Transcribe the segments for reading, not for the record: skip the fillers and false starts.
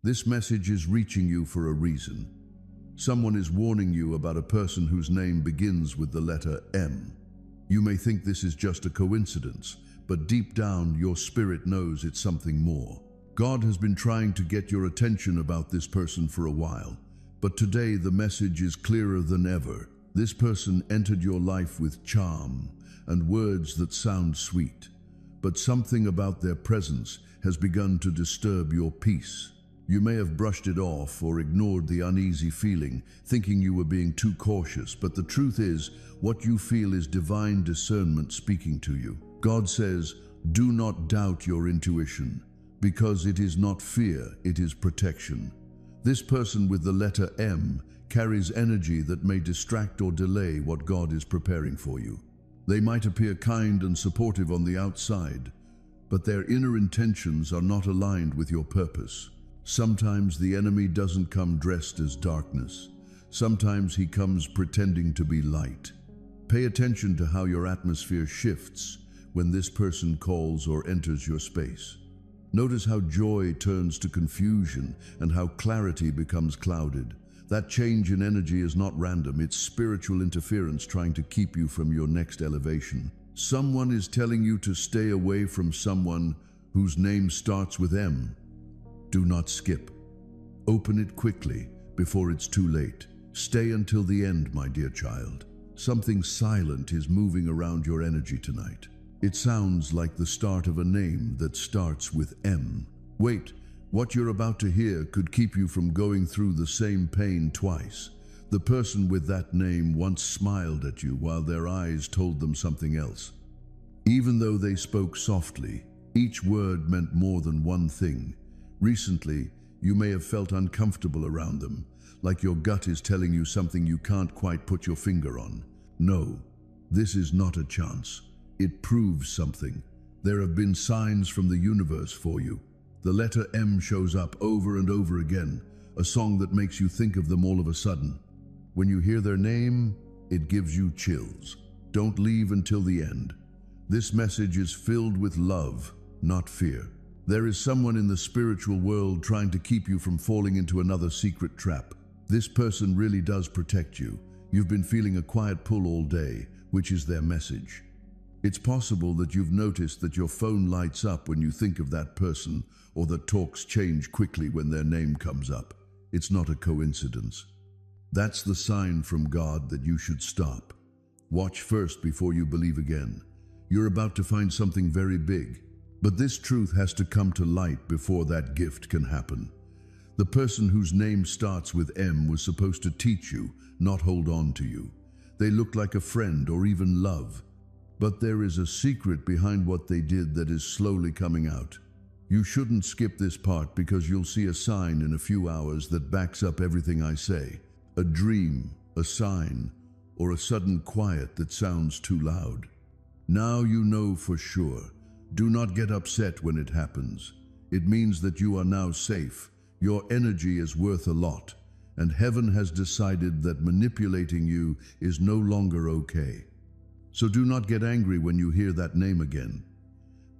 This message is reaching you for a reason. Someone is warning you about a person whose name begins with the letter M. You may think this is just a coincidence, but deep down your spirit knows it's something more. God has been trying to get your attention about this person for a while, but today the message is clearer than ever. This person entered your life with charm and words that sound sweet, but something about their presence has begun to disturb your peace. You may have brushed it off or ignored the uneasy feeling, thinking you were being too cautious, but the truth is, what you feel is divine discernment speaking to you. God says, do not doubt your intuition, because it is not fear, it is protection. This person with the letter M carries energy that may distract or delay what God is preparing for you. They might appear kind and supportive on the outside, but their inner intentions are not aligned with your purpose. Sometimes the enemy doesn't come dressed as darkness. Sometimes he comes pretending to be light. Pay attention to how your atmosphere shifts when this person calls or enters your space. Notice how joy turns to confusion and how clarity becomes clouded. That change in energy is not random, it's spiritual interference trying to keep you from your next elevation. Someone is telling you to stay away from someone whose name starts with M. Do not skip. Open it quickly before it's too late. Stay until the end, my dear child. Something silent is moving around your energy tonight. It sounds like the start of a name that starts with M. Wait, what you're about to hear could keep you from going through the same pain twice. The person with that name once smiled at you while their eyes told them something else. Even though they spoke softly, each word meant more than one thing. Recently, you may have felt uncomfortable around them, like your gut is telling you something you can't quite put your finger on. No, this is not a chance. It proves something. There have been signs from the universe for you. The letter M shows up over and over again, a song that makes you think of them all of a sudden. When you hear their name, it gives you chills. Don't leave until the end. This message is filled with love, not fear. There is someone in the spiritual world trying to keep you from falling into another secret trap. This person really does protect you. You've been feeling a quiet pull all day, which is their message. It's possible that you've noticed that your phone lights up when you think of that person, or that talks change quickly when their name comes up. It's not a coincidence. That's the sign from God that you should stop. Watch first before you believe again. You're about to find something very big. But this truth has to come to light before that gift can happen. The person whose name starts with M was supposed to teach you, not hold on to you. They looked like a friend or even love. But there is a secret behind what they did that is slowly coming out. You shouldn't skip this part because you'll see a sign in a few hours that backs up everything I say. A dream, a sign, or a sudden quiet that sounds too loud. Now you know for sure. Do not get upset when it happens. It means that you are now safe. Your energy is worth a lot, and heaven has decided that manipulating you is no longer okay. So do not get angry when you hear that name again.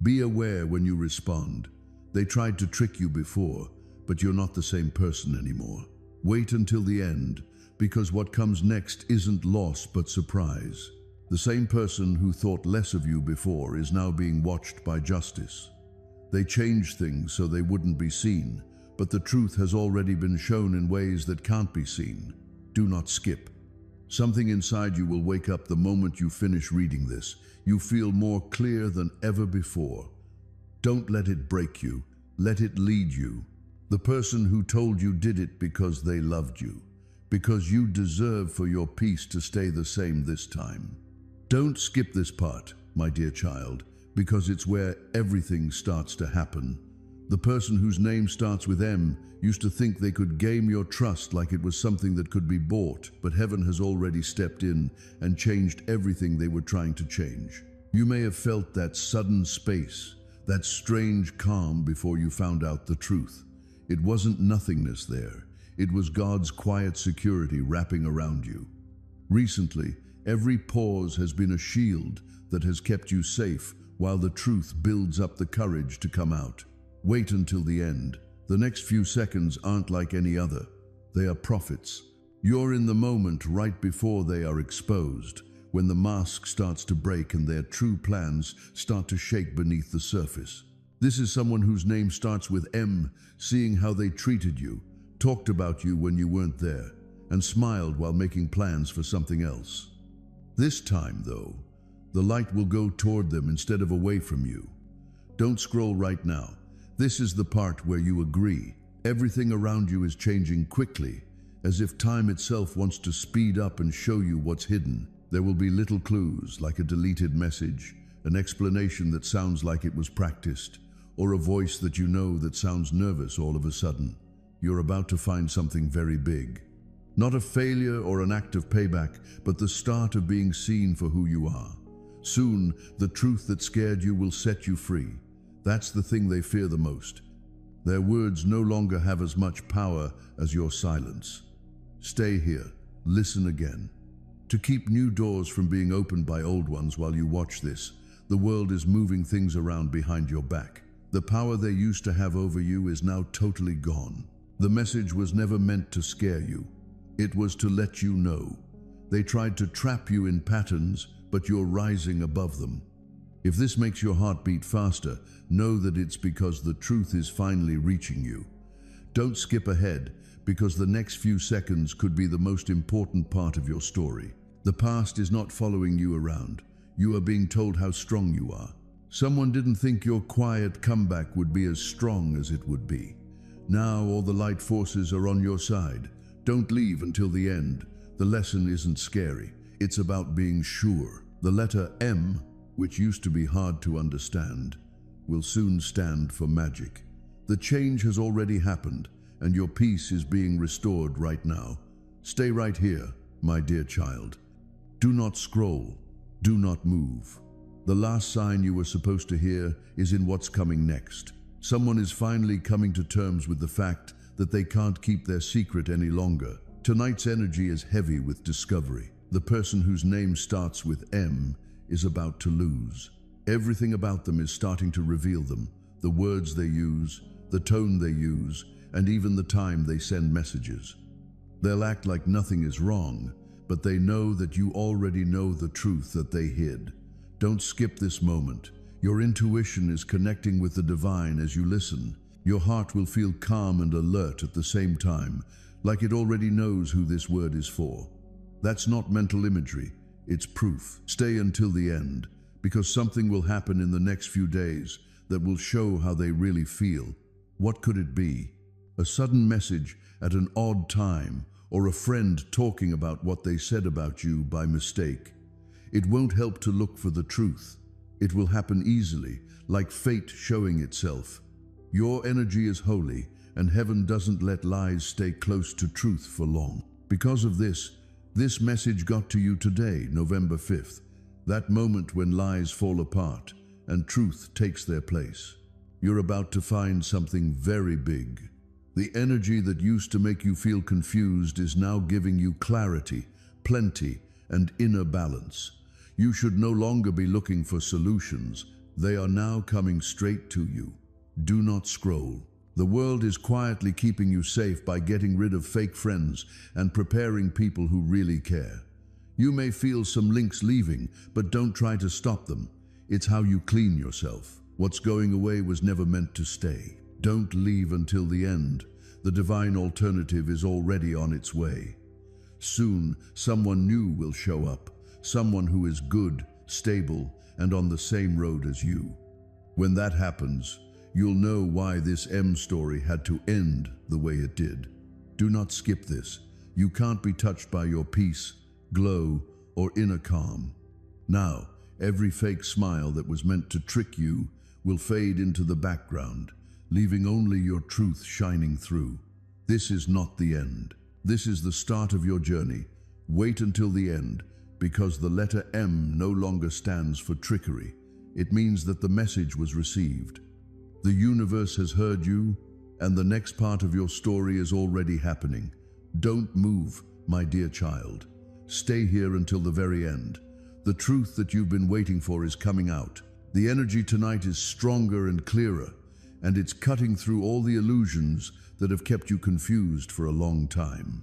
Be aware when you respond. They tried to trick you before, but you're not the same person anymore. Wait until the end, because what comes next isn't loss but surprise. The same person who thought less of you before is now being watched by justice. They changed things so they wouldn't be seen, but the truth has already been shown in ways that can't be seen. Do not skip. Something inside you will wake up the moment you finish reading this. You feel more clear than ever before. Don't let it break you. Let it lead you. The person who told you did it because they loved you, because you deserve for your peace to stay the same this time. Don't skip this part, my dear child, because it's where everything starts to happen. The person whose name starts with M used to think they could game your trust like it was something that could be bought, but heaven has already stepped in and changed everything they were trying to change. You may have felt that sudden space, that strange calm before you found out the truth. It wasn't nothingness there. It was God's quiet security wrapping around you. Recently, every pause has been a shield that has kept you safe while the truth builds up the courage to come out. Wait until the end. The next few seconds aren't like any other. They are prophets. You're in the moment right before they are exposed, when the mask starts to break and their true plans start to shake beneath the surface. This is someone whose name starts with M, seeing how they treated you, talked about you when you weren't there, and smiled while making plans for something else. This time, though, the light will go toward them instead of away from you. Don't scroll right now. This is the part where you agree. Everything around you is changing quickly, as if time itself wants to speed up and show you what's hidden. There will be little clues, like a deleted message, an explanation that sounds like it was practiced, or a voice that you know that sounds nervous all of a sudden. You're about to find something very big. Not a failure or an act of payback, but the start of being seen for who you are. Soon, the truth that scared you will set you free. That's the thing they fear the most. Their words no longer have as much power as your silence. Stay here. Listen again. To keep new doors from being opened by old ones while you watch this, the world is moving things around behind your back. The power they used to have over you is now totally gone. The message was never meant to scare you. It was to let you know. They tried to trap you in patterns, but you're rising above them. If this makes your heart beat faster, know that it's because the truth is finally reaching you. Don't skip ahead, because the next few seconds could be the most important part of your story. The past is not following you around. You are being told how strong you are. Someone didn't think your quiet comeback would be as strong as it would be. Now all the light forces are on your side. Don't leave until the end. The lesson isn't scary. It's about being sure. The letter M, which used to be hard to understand, will soon stand for magic. The change has already happened, and your peace is being restored right now. Stay right here, my dear child. Do not scroll. Do not move. The last sign you were supposed to hear is in what's coming next. Someone is finally coming to terms with the fact that they can't keep their secret any longer. Tonight's energy is heavy with discovery. The person whose name starts with M is about to lose. Everything about them is starting to reveal them. The words they use, the tone they use, and even the time they send messages. They'll act like nothing is wrong, but they know that you already know the truth that they hid. Don't skip this moment. Your intuition is connecting with the divine as you listen. Your heart will feel calm and alert at the same time, like it already knows who this word is for. That's not mental imagery, it's proof. Stay until the end, because something will happen in the next few days that will show how they really feel. What could it be? A sudden message at an odd time, or a friend talking about what they said about you by mistake. It won't help to look for the truth. It will happen easily, like fate showing itself. Your energy is holy, and heaven doesn't let lies stay close to truth for long. Because of this message got to you today, November 5th, that moment when lies fall apart and truth takes their place. You're about to find something very big. The energy that used to make you feel confused is now giving you clarity, plenty, and inner balance. You should no longer be looking for solutions. They are now coming straight to you. Do not scroll. The world is quietly keeping you safe by getting rid of fake friends and preparing people who really care. You may feel some links leaving, but don't try to stop them. It's how you clean yourself. What's going away was never meant to stay. Don't leave until the end. The divine alternative is already on its way. Soon, someone new will show up. Someone who is good, stable, and on the same road as you. When that happens, you'll know why this M story had to end the way it did. Do not skip this. You can't be touched by your peace, glow, or inner calm. Now, every fake smile that was meant to trick you will fade into the background, leaving only your truth shining through. This is not the end. This is the start of your journey. Wait until the end, because the letter M no longer stands for trickery. It means that the message was received. The universe has heard you, and the next part of your story is already happening. Don't move, my dear child. Stay here until the very end. The truth that you've been waiting for is coming out. The energy tonight is stronger and clearer, and it's cutting through all the illusions that have kept you confused for a long time.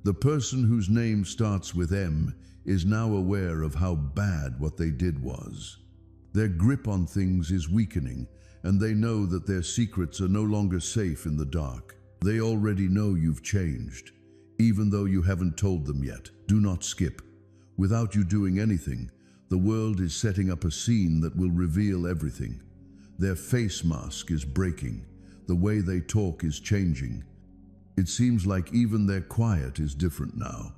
The person whose name starts with M is now aware of how bad what they did was. Their grip on things is weakening, and they know that their secrets are no longer safe in the dark. They already know you've changed, even though you haven't told them yet. Do not skip. Without you doing anything, the world is setting up a scene that will reveal everything. Their face mask is breaking. The way they talk is changing. It seems like even their quiet is different now,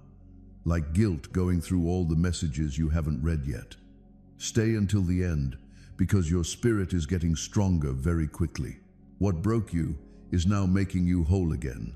like guilt going through all the messages you haven't read yet. Stay until the end, because your spirit is getting stronger very quickly. What broke you is now making you whole again.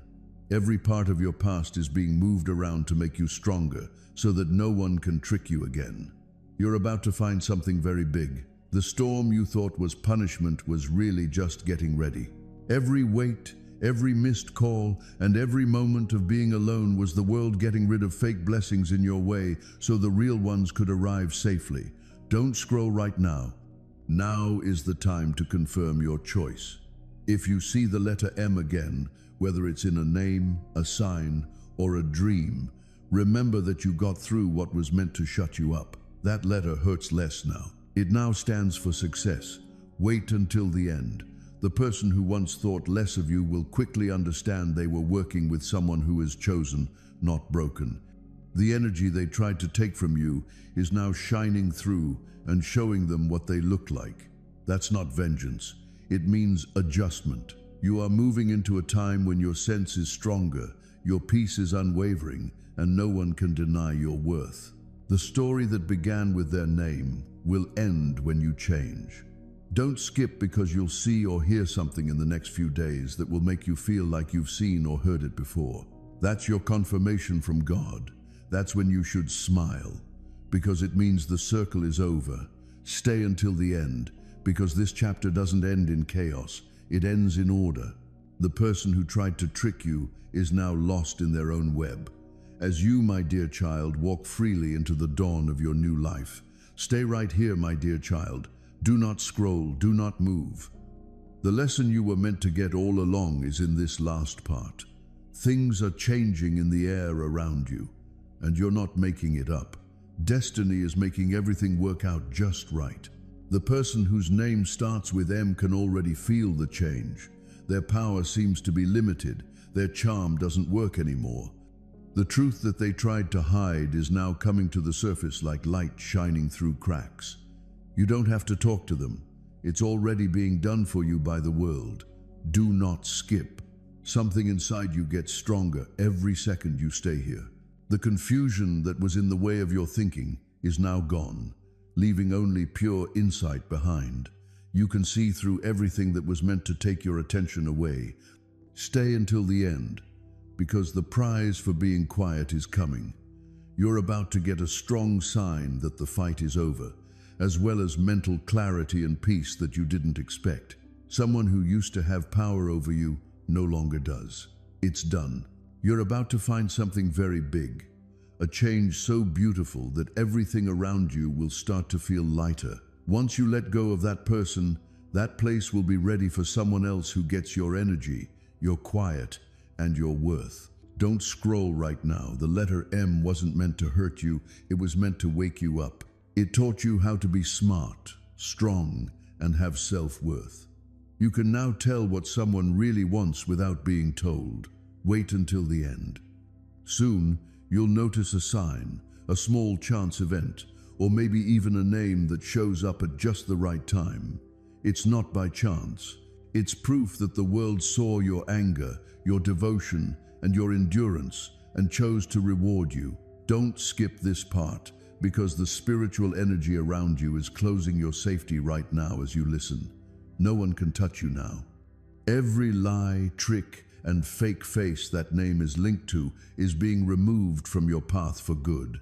Every part of your past is being moved around to make you stronger, so that no one can trick you again. You're about to find something very big. The storm you thought was punishment was really just getting ready. Every wait, every missed call, and every moment of being alone was the world getting rid of fake blessings in your way so the real ones could arrive safely. Don't scroll right now. Now is the time to confirm your choice. If you see the letter M again, whether it's in a name, a sign, or a dream, remember that you got through what was meant to shut you up. That letter hurts less now. It now stands for success. Wait until the end. The person who once thought less of you will quickly understand they were working with someone who is chosen, not broken. The energy they tried to take from you is now shining through and showing them what they look like. That's not vengeance. It means adjustment. You are moving into a time when your sense is stronger, your peace is unwavering, and no one can deny your worth. The story that began with their name will end when you change. Don't skip, because you'll see or hear something in the next few days that will make you feel like you've seen or heard it before. That's your confirmation from God. That's when you should smile, because it means the circle is over. Stay until the end, because this chapter doesn't end in chaos, it ends in order. The person who tried to trick you is now lost in their own web. As you, my dear child, walk freely into the dawn of your new life. Stay right here, my dear child. Do not scroll, do not move. The lesson you were meant to get all along is in this last part. Things are changing in the air around you, and you're not making it up. Destiny is making everything work out just right. The person whose name starts with M can already feel the change. Their power seems to be limited. Their charm doesn't work anymore. The truth that they tried to hide is now coming to the surface like light shining through cracks. You don't have to talk to them. It's already being done for you by the world. Do not skip. Something inside you gets stronger every second you stay here. The confusion that was in the way of your thinking is now gone, leaving only pure insight behind. You can see through everything that was meant to take your attention away. Stay until the end, because the prize for being quiet is coming. You're about to get a strong sign that the fight is over, as well as mental clarity and peace that you didn't expect. Someone who used to have power over you no longer does. It's done. You're about to find something very big, a change so beautiful that everything around you will start to feel lighter. Once you let go of that person, that place will be ready for someone else who gets your energy, your quiet, and your worth. Don't scroll right now. The letter M wasn't meant to hurt you, it was meant to wake you up. It taught you how to be smart, strong, and have self-worth. You can now tell what someone really wants without being told. Wait until the end. Soon, you'll notice a sign, a small chance event, or maybe even a name that shows up at just the right time. It's not by chance. It's proof that the world saw your anger, your devotion, and your endurance, and chose to reward you. Don't skip this part, because the spiritual energy around you is closing your safety right now as you listen. No one can touch you now. Every lie, trick, and fake face that name is linked to is being removed from your path for good.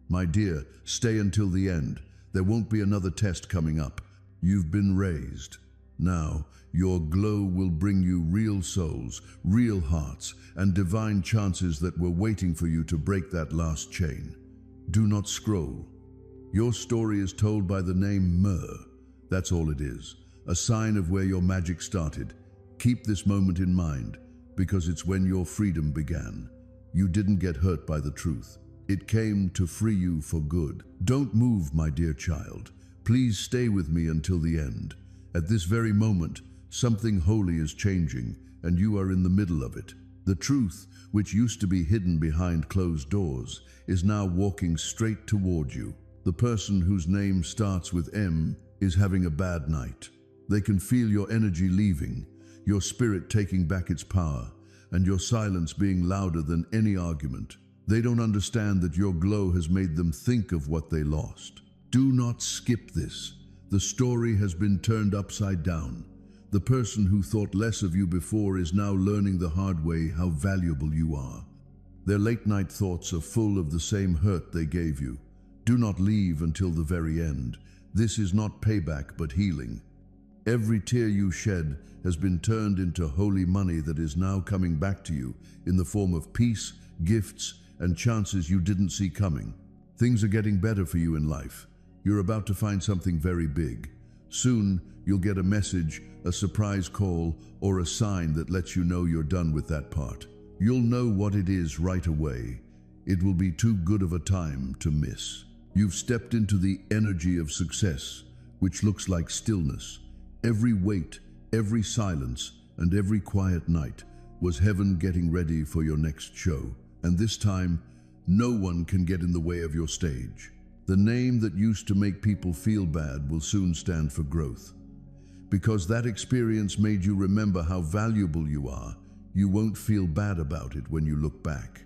My dear, stay until the end. There won't be another test coming up. You've been raised. Now, your glow will bring you real souls, real hearts, and divine chances that were waiting for you to break that last chain. Do not scroll. Your story is told by the name Myrrh. That's all it is. a sign of where your magic started. Keep this moment in mind, because it's when your freedom began. You didn't get hurt by the truth. It came to free you for good. Don't move, my dear child. Please stay with me until the end. At this very moment, something holy is changing, and you are in the middle of it. The truth, which used to be hidden behind closed doors, is now walking straight toward you. The person whose name starts with M is having a bad night. They can feel your energy leaving, your spirit taking back its power, and your silence being louder than any argument. They don't understand that your glow has made them think of what they lost. Do not skip this. The story has been turned upside down. The person who thought less of you before is now learning the hard way how valuable you are. Their late-night thoughts are full of the same hurt they gave you. Do not leave until the very end. This is not payback, but healing. Every tear you shed has been turned into holy money that is now coming back to you in the form of peace, gifts, and chances you didn't see coming. Things are getting better for you in life. You're about to find something very big. Soon, you'll get a message, a surprise call, or a sign that lets you know you're done with that part. You'll know what it is right away. It will be too good of a time to miss. You've stepped into the energy of success, which looks like stillness. Every wait, every silence, and every quiet night was heaven getting ready for your next show. And this time, no one can get in the way of your stage. The name that used to make people feel bad will soon stand for growth. Because that experience made you remember how valuable you are, you won't feel bad about it when you look back.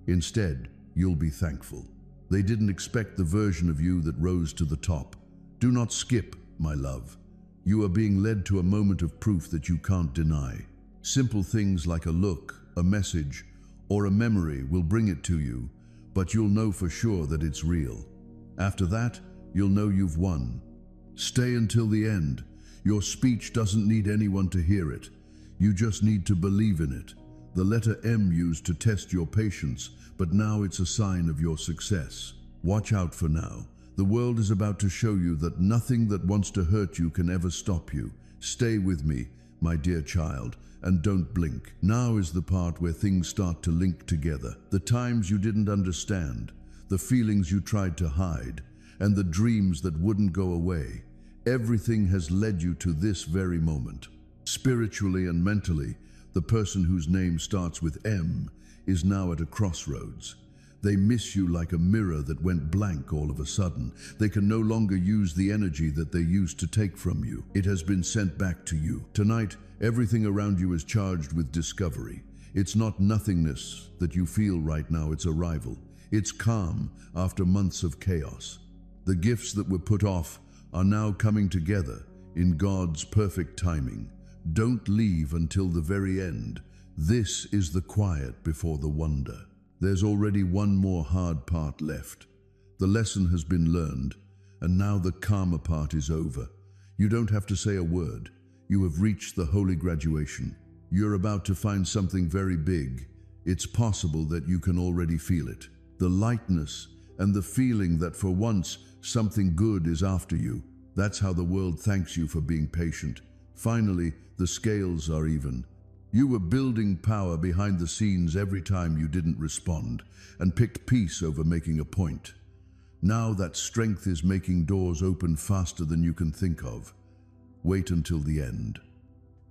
Instead, you'll be thankful. They didn't expect the version of you that rose to the top. Do not skip, my love. You are being led to a moment of proof that you can't deny. Simple things like a look, a message, or a memory will bring it to you, but you'll know for sure that it's real. After that, you'll know you've won. Stay until the end. Your speech doesn't need anyone to hear it. You just need to believe in it. The letter M used to test your patience, but now it's a sign of your success. Watch out for now. The world is about to show you that nothing that wants to hurt you can ever stop you. Stay with me, my dear child, and don't blink. Now is the part where things start to link together. The times you didn't understand, the feelings you tried to hide, and the dreams that wouldn't go away. Everything has led you to this very moment. Spiritually and mentally, the person whose name starts with M is now at a crossroads. They miss you like a mirror that went blank all of a sudden. They can no longer use the energy that they used to take from you. It has been sent back to you. Tonight, everything around you is charged with discovery. It's not nothingness that you feel right now, it's arrival. It's calm after months of chaos. The gifts that were put off are now coming together in God's perfect timing. Don't leave until the very end. This is the quiet before the wonder. There's already one more hard part left. The lesson has been learned, and now the calmer part is over. You don't have to say a word. You have reached the holy graduation. You're about to find something very big. It's possible that you can already feel it. The lightness and the feeling that for once something good is after you. That's how the world thanks you for being patient. Finally, the scales are even. You were building power behind the scenes every time you didn't respond, and picked peace over making a point. Now that strength is making doors open faster than you can think of. Wait until the end.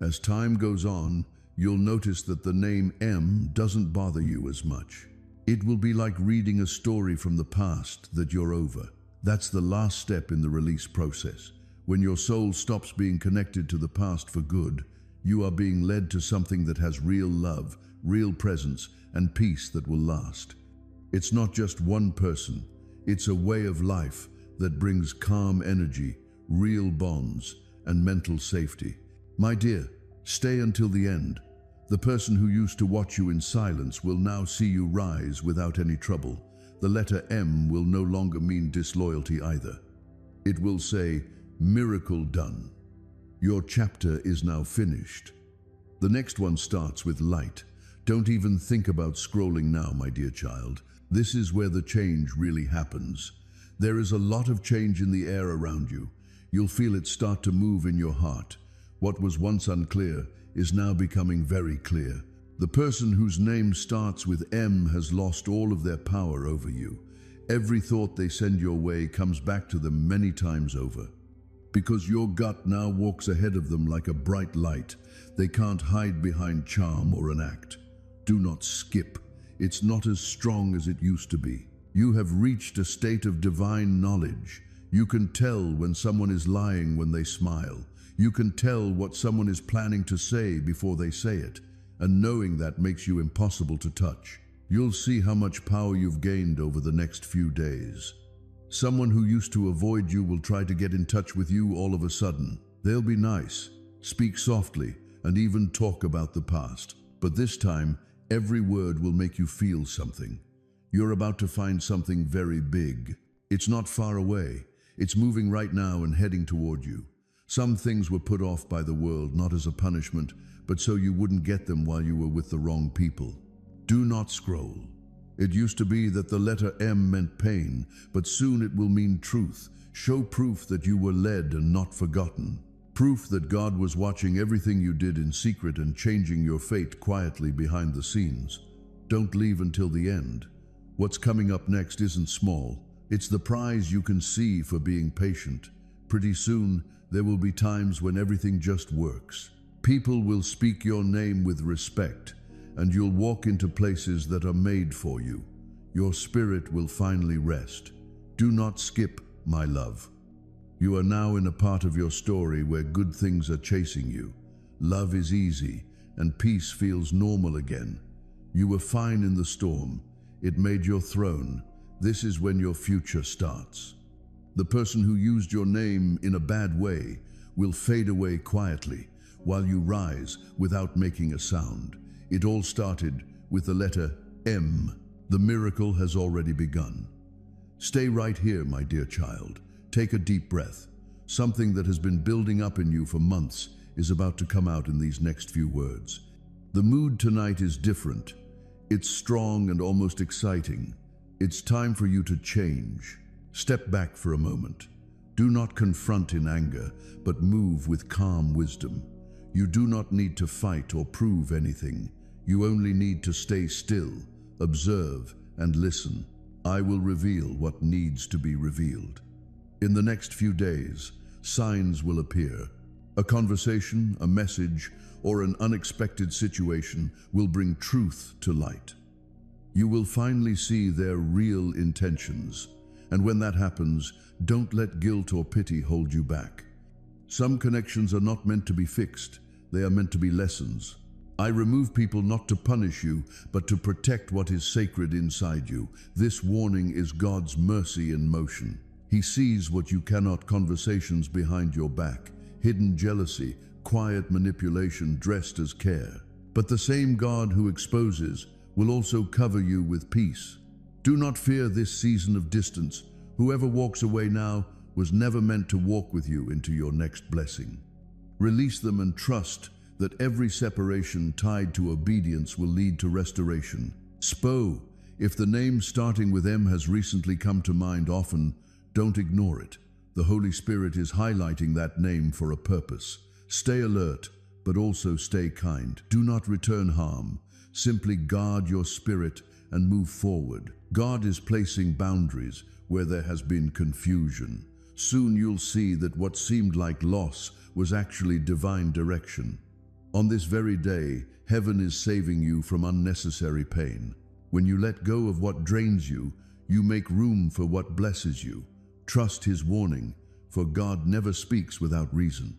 As time goes on, you'll notice that the name M doesn't bother you as much. It will be like reading a story from the past that you're over. That's the last step in the release process. When your soul stops being connected to the past for good, you are being led to something that has real love, real presence, and peace that will last. It's not just one person. It's a way of life that brings calm energy, real bonds, and mental safety. My dear, stay until the end. The person who used to watch you in silence will now see you rise without any trouble. The letter M will no longer mean disloyalty either. It will say, miracle done. Your chapter is now finished. The next one starts with light. Don't even think about scrolling now, my dear child. This is where the change really happens. There is a lot of change in the air around you. You'll feel it start to move in your heart. What was once unclear is now becoming very clear. The person whose name starts with M has lost all of their power over you. Every thought they send your way comes back to them many times over. Because your gut now walks ahead of them like a bright light. They can't hide behind charm or an act. Do not skip. It's not as strong as it used to be. You have reached a state of divine knowledge. You can tell when someone is lying when they smile. You can tell what someone is planning to say before they say it. And knowing that makes you impossible to touch. You'll see how much power you've gained over the next few days. Someone who used to avoid you will try to get in touch with you all of a sudden. They'll be nice, speak softly, and even talk about the past. But this time, every word will make you feel something. You're about to find something very big. It's not far away. It's moving right now and heading toward you. Some things were put off by the world, not as a punishment, but so you wouldn't get them while you were with the wrong people. Do not scroll. It used to be that the letter M meant pain, but soon it will mean truth. Show proof that you were led and not forgotten. Proof that God was watching everything you did in secret and changing your fate quietly behind the scenes. Don't leave until the end. What's coming up next isn't small. It's the prize you can see for being patient. Pretty soon, there will be times when everything just works. People will speak your name with respect, and you'll walk into places that are made for you. Your spirit will finally rest. Do not skip, my love. You are now in a part of your story where good things are chasing you. Love is easy, and peace feels normal again. You were fine in the storm. It made your throne. This is when your future starts. The person who used your name in a bad way will fade away quietly while you rise without making a sound. It all started with the letter M. The miracle has already begun. Stay right here, my dear child. Take a deep breath. Something that has been building up in you for months is about to come out in these next few words. The mood tonight is different. It's strong and almost exciting. It's time for you to change. Step back for a moment. Do not confront in anger, but move with calm wisdom. You do not need to fight or prove anything. You only need to stay still, observe, and listen. I will reveal what needs to be revealed. In the next few days, signs will appear. A conversation, a message, or an unexpected situation will bring truth to light. You will finally see their real intentions. And when that happens, don't let guilt or pity hold you back. Some connections are not meant to be fixed. They are meant to be lessons. I remove people not to punish you, but to protect what is sacred inside you. This warning is God's mercy in motion. He sees what you cannot, conversations behind your back, hidden jealousy, quiet manipulation dressed as care. But the same God who exposes will also cover you with peace. Do not fear this season of distance. Whoever walks away now was never meant to walk with you into your next blessing. Release them and trust that every separation tied to obedience will lead to restoration. Spo, if the name starting with M has recently come to mind often, don't ignore it. The Holy Spirit is highlighting that name for a purpose. Stay alert, but also stay kind. Do not return harm. Simply guard your spirit and move forward. God is placing boundaries where there has been confusion. Soon you'll see that what seemed like loss was actually divine direction. On this very day, heaven is saving you from unnecessary pain. When you let go of what drains you, you make room for what blesses you. Trust His warning, for God never speaks without reason.